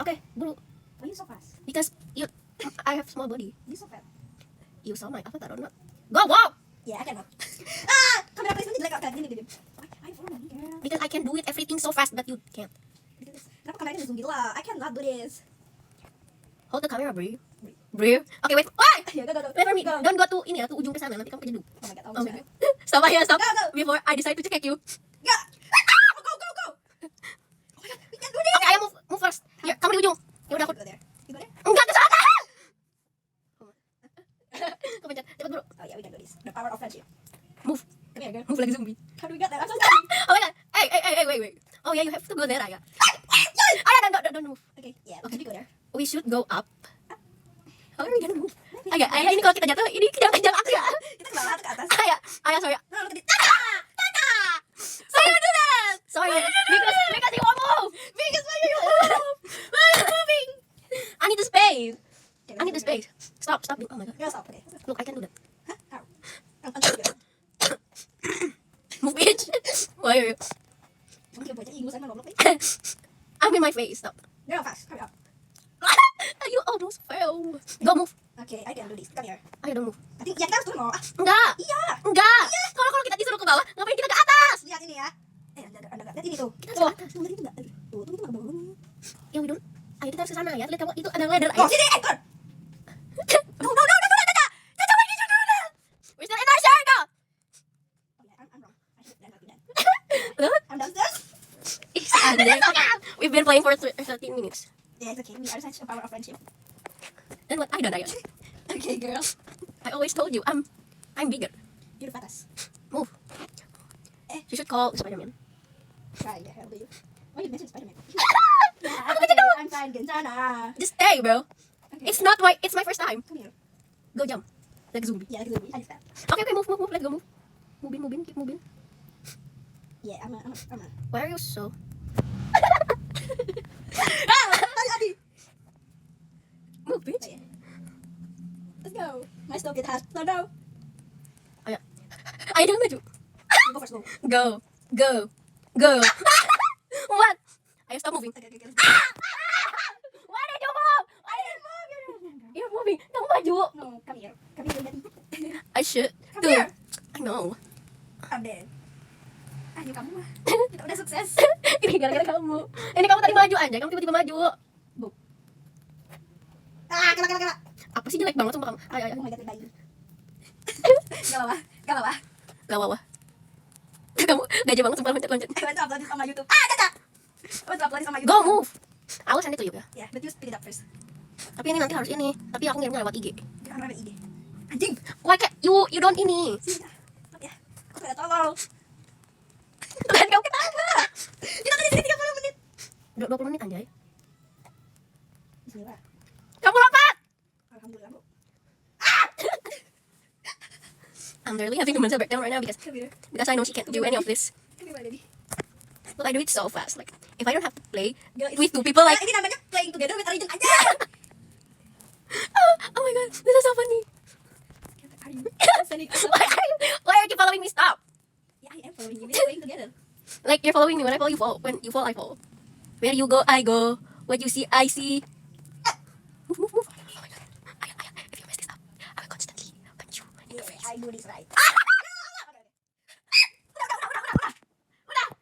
Okay, bulu. Why are you so fast? Because I have small body. You so fat. You saw my avatar or not? Go, wow! Yeah, I cannot. Camera placement jelek kok. Gini. Why follow me, girl? Because I can do it everything so fast, but you can't. Kenapa kameranya zoom gitu lah? I cannot do this. Hold the camera, Bri. Okay, wait. Why? Yeah, go. Wait for me. Go. Don't go to ini ya, to ujung ke sana. Nanti kamu kejeduk. Oh my god, Oh almost my there. god. Stop aja, stop. Go. Before I decide to check you. Go. Go. Oh my god, we can do this. Okay, ayo move first. Here, kamu di ujung. Ya udah aku. Go there. You go there? Enggak ke sana. Kamu pencet. Cepat bro. Oh yeah, we can do this. The power of friendship. Move. Come here, girl. Move lagi zombie. How do we get there? I'm so sorry. Oh my god. Hey, wait. Oh yeah, you have to go there, Aya. Don't move. Okay, yeah, we can go there. We should go up. How are we gonna move? Aya, ini kalau kita jatuh, ini kejang-kejang aku ya. Kita ke bawah atau ke atas? Aya, sorry. No, look at this. Tata! Sorry, do that. Sorry, because you won't move. Because why are you move? Why are you moving? I need the space. Okay, I need the space. Stop. Oh my god. Girl, stop. Okay. Look, I can do that. Huh? How? I'm so good. Move, bitch. Why are you? Kamu kira bocah ingus emang goblok nih? I'm in my face. Stop. Girl, fast. Hurry up. You almost fell. Go move. Okay, I can do this. Come here. Ayo dong move. I think ya kita harus turun loh. Enggak. Iya. Kalau kita disuruh ke bawah, ngapain kita ke atas? Lihat ini ya. Anda lihat ini tuh. Kita Tuh, ke atas. tuh, lihat itu enggak? Tuh, itu enggak bangun. Ya we don't. Ayo kita harus ke sana ya. Lihat kamu itu ada ladder. Oh, Ayo. sini, turun. No, Tata. Tata, why did you do that? We're still in our circle. Oh, yeah, I'm wrong. I should not do that. I'm downstairs. We've been playing for 13 minutes. Yeah, it's okay. We are such a power of friendship. Then what? I don't know. Okay, girl. I always told you I'm bigger. You're the fattest. Move. You should call Spider-Man. Try the hell do you? Why you mention Spider-Man? Aku baca dulu. I'm fine, Gensana. Just stay, bro. Okay. It's my first time. Come here. Go jump. Like zombie. Yeah, it's I just fell. Okay, move. Let's go move. Moving, keep moving. Yeah, I'm a. Why are you so? Adi. Move, bitch. Oh, yeah. Let's go. My stupid hat. No. Ayo dong maju. Go first, go. Go. What? Ayo stop moving. Okay. Why did you move? You're moving. Kamu maju. No, come here. Daddy. I should. Come Tuh. here. I know. Update. Ayo kamu mah. Kita udah sukses. Ini gara-gara kamu. Ini kamu tadi maju aja. Kamu tiba-tiba maju. Kena. Apa sih jelek banget sumpah kamu? Ayo. Oh my god, bayi. Gak apa-apa. Gak apa-apa. Kamu gajah banget sumpah loncat-loncat. I want to upload this on my YouTube. Caca! I want to upload this on my YouTube. Go move. I will send it to you ya. Yeah, but you speed it up first. Tapi ini nanti harus ini. Tapi aku ngirimnya lewat IG. Jangan ada ide. Anjing. Why can't you don't ini? Sini dah. Ya. Aku gak tolol. Kan kamu ketawa. Kita tadi sini 30 menit. 20 menit anjay. Bismillah. Kamu lompat. Alhamdulillah, Bu. I'm literally having a mental breakdown right now because Come here. I know she can't do any of this. Come here, my baby. But I do it so fast. Like if I don't have to play Girl, with two people, like ini namanya playing together with Arjun aja. oh my god, this is so funny. Are you sending Why are you following me? Stop. Yeah, I am following you. We're playing together. Like you're following me. When I follow you, fall. When you fall, I fall. Where you go, I go. What you see, I see. Move. Oh my god. Aya, if you mess this up, I will constantly punch you in the face. I do this right.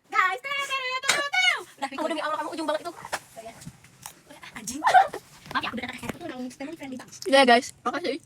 Guys, kamu demi Allah kamu ujung banget itu. Anjing. Maaf ya, aku udah Aku memang family friendly banget. Ya guys, makasih.